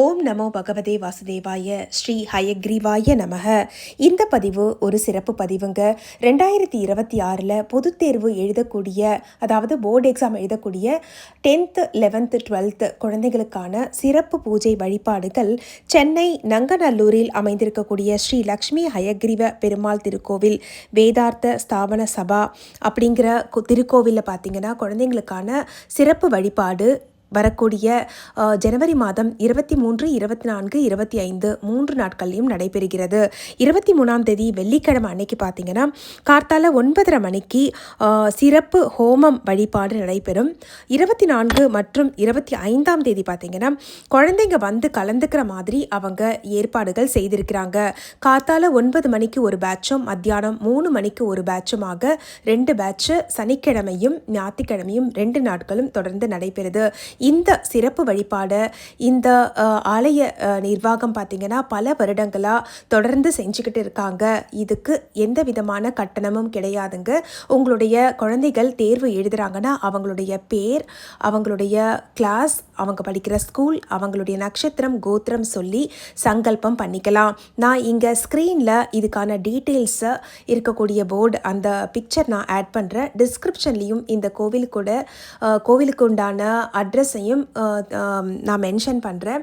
ஓம் நமோ பகவதே வாசுதேவாய ஸ்ரீ ஹயக்ரீவாய நமக. இந்த பதிவு ஒரு சிறப்பு பதிவுங்க. 2026 பொதுத் தேர்வு எழுதக்கூடிய, அதாவது போர்டு எக்ஸாம் எழுதக்கூடிய 10th 11th 12th குழந்தைகளுக்கான சிறப்பு பூஜை வழிபாடுகள் சென்னை நங்கநல்லூரில் அமைந்திருக்கக்கூடிய ஸ்ரீ லக்ஷ்மி ஹயக்ரீவ பெருமாள் திருக்கோவில் வேதார்த்த ஸ்தாபன சபா அப்படிங்கிற திருக்கோவிலில் பார்த்தீங்கன்னா குழந்தைங்களுக்கான சிறப்பு வழிபாடு வரக்கூடிய ஜனவரி மாதம் 23, 24, 25 3 நாட்கள்லையும் நடைபெறுகிறது. 23ஆம் தேதி வெள்ளிக்கிழமை அன்னைக்கு பார்த்தீங்கன்னா கார்த்தால 9:30 மணிக்கு சிறப்பு ஹோமம் வழிபாடு நடைபெறும். 24 மற்றும் 25ஆம் தேதி பார்த்தீங்கன்னா குழந்தைங்க வந்து கலந்துக்கிற மாதிரி அவங்க ஏற்பாடுகள் செய்திருக்கிறாங்க. கார்த்தால 9 மணிக்கு ஒரு பேட்சும் மத்தியானம் 3 மணிக்கு ஒரு பேட்சுமாக 2 பேட்சு சனிக்கிழமையும் ஞாயிற்றுக்கிழமையும் 2 நாட்களும் தொடர்ந்து நடைபெறுது. இந்த சிறப்பு வழிபாடு இந்த ஆலய நிர்வாகம் பார்த்தீங்கன்னா பல வருடங்களாக தொடர்ந்து செஞ்சுக்கிட்டு இருக்காங்க. இதுக்கு எந்த விதமான கட்டணமும் கிடையாதுங்க. உங்களுடைய குழந்தைகள் தேர்வு எழுதுறாங்கன்னா அவங்களுடைய பேர், அவங்களுடைய கிளாஸ், அவங்க படிக்கிற ஸ்கூல், அவங்களுடைய நட்சத்திரம், கோத்திரம் சொல்லி சங்கல்பம் பண்ணிக்கலாம். நான் இங்கே ஸ்க்ரீனில் இதுக்கான டீட்டெயில்ஸை இருக்கக்கூடிய போர்டு அந்த பிக்சர் நான் ஆட் பண்ணுறேன். டிஸ்கிரிப்ஷன்லேயும் இந்த கோவிலுக்கு உண்டான அட்ரஸையும் நான் மென்ஷன் பண்ணுறேன்.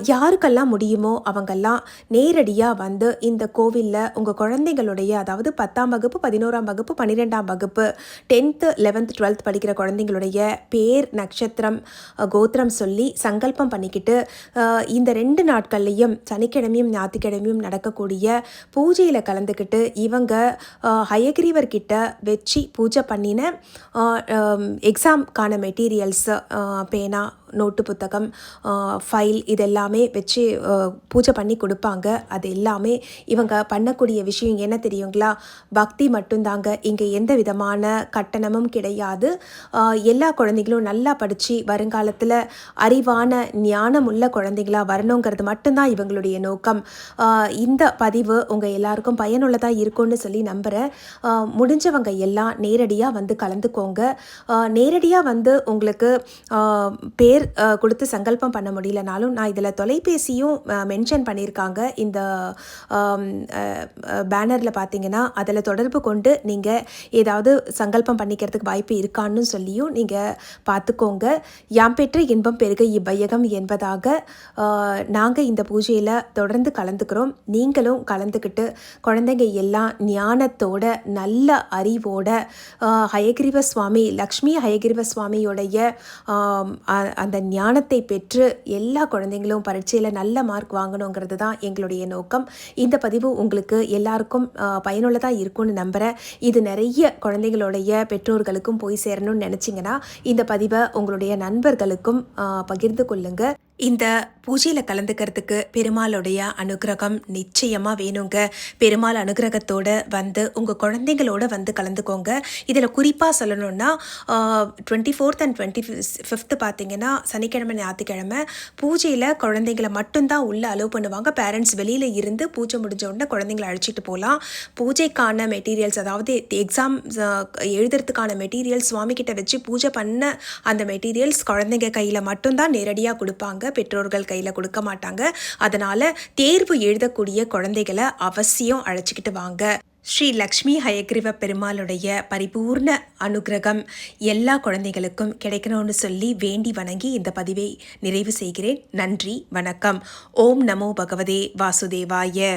யாருக்கெல்லாம் முடியுமோ அவங்கெல்லாம் நேரடியாக வந்து இந்த கோவிலில் உங்கள் குழந்தைங்களுடைய, அதாவது 10ஆம் வகுப்பு, 11ஆம் வகுப்பு, 12ஆம் வகுப்பு, 10th 11th 12th படிக்கிற குழந்தைங்களுடைய பேர், நட்சத்திரம், கோத்திரம் சொல்லி சங்கல்பம் பண்ணிக்கிட்டு இந்த 2 நாட்கள்லையும் சனிக்கிழமையும் ஞாயிற்றுக்கிழமையும் நடக்கக்கூடிய பூஜையில் கலந்துக்கிட்டு இவங்க ஹயக்ரீவர்கிட்ட வச்சு பூஜை பண்ணின எக்ஸாம்கான மெட்டீரியல்ஸ், பேனா, நோட்டு புத்தகம், ஃபைல் இதெல்லாமே வச்சு பூஜை பண்ணி கொடுப்பாங்க. அது எல்லாமே இவங்க பண்ணக்கூடிய விஷயம் என்ன தெரியுங்களா? பக்தி மட்டும்தாங்க. இங்கே எந்த விதமான கட்டணமும் கிடையாது. எல்லா குழந்தைகளும் நல்லா படித்து வருங்காலத்தில் அறிவான ஞானமுள்ள குழந்தைங்களா வரணுங்கிறது மட்டும்தான் இவங்களுடைய நோக்கம். இந்த பதிவு உங்கள் எல்லாருக்கும் பயனுள்ளதாக இருக்கும்னு சொல்லி நம்புகிறேன். முடிஞ்சவங்க எல்லாம் நேரடியாக வந்து கலந்துக்கோங்க. நேரடியாக வந்து உங்களுக்கு பேர் கொடுத்து சங்கல்பம் பண்ண முடியலனாலும் நான் இதில் தொலைபேசியும் மென்ஷன் பண்ணியிருக்காங்க. இந்த பேனரில் பார்த்தீங்கன்னா அதில் தொடர்பு கொண்டு நீங்கள் ஏதாவது சங்கல்பம் பண்ணிக்கிறதுக்கு வாய்ப்பு இருக்கான்னு சொல்லியும் நீங்கள் பார்த்துக்கோங்க. யாம் பெற்ற இன்பம் பெருக இவ்வையகம் என்பதாக நாங்கள் இந்த பூஜையில் தொடர்ந்து கலந்துக்கிறோம். நீங்களும் கலந்துக்கிட்டு குழந்தைங்க எல்லாம் ஞானத்தோட, நல்ல அறிவோட ஹயக்ரீவ சுவாமி, லக்ஷ்மி ஹயக்ரீவ சுவாமியோடைய அந்த ஞானத்தை பெற்று எல்லா குழந்தைங்களும் பரீட்சையில் நல்ல மார்க் வாங்கணுங்கிறது தான் எங்களுடைய நோக்கம். இந்த பதிவு உங்களுக்கு எல்லாருக்கும் பயனுள்ளதாக இருக்கும்னு நம்புகிறேன். இது நிறைய குழந்தைங்களுடைய பெற்றோர்களுக்கும் போய் சேரணும்னு நினச்சிங்கன்னா இந்த பதிவை உங்களுடைய நண்பர்களுக்கும் பகிர்ந்து கொள்ளுங்க. இந்த பூஜையில் கலந்துக்கிறதுக்கு பெருமாளுடைய அனுகிரகம் நிச்சயமாக வேணுங்க. பெருமாள் அனுகிரகத்தோடு வந்து உங்கள் குழந்தைங்களோட வந்து கலந்துக்கோங்க. இதில் குறிப்பாக சொல்லணுன்னா 24th and 25th பார்த்தீங்கன்னா சனிக்கிழமை ஞாயிற்றுக்கிழமை பூஜையில் குழந்தைங்களை மட்டும்தான் உள்ளே அலோவ் பண்ணுவாங்க. பேரண்ட்ஸ் வெளியில் இருந்து பூஜை முடிஞ்ச உடனே குழந்தைங்களை அழைச்சிட்டு போகலாம். பூஜைக்கான மெட்டீரியல்ஸ், அதாவது எக்ஸாம் எழுதுறதுக்கான மெட்டீரியல்ஸ் சுவாமிகிட்ட வச்சு பூஜை பண்ண அந்த மெட்டீரியல்ஸ் குழந்தைங்க கையில் மட்டும்தான் நேரடியாக கொடுப்பாங்க. பெற்றோர்கள் கையில் கொடுக்க மாட்டாங்க. அதனால் தேர்வு எழுதக்கூடிய குழந்தைகளை அவசியம் அழைச்சிக்கிட்டு வாங்க. ஸ்ரீ லக்ஷ்மி ஹயக்ரீவ பெருமாளுடைய பரிபூர்ண அனுகிரகம் எல்லா குழந்தைகளுக்கும் கிடைக்கணும்னு சொல்லி வேண்டி வணங்கி இந்த பதிவை நிறைவு செய்கிறேன். நன்றி, வணக்கம். ஓம் நமோ பகவதே வாசுதேவாய.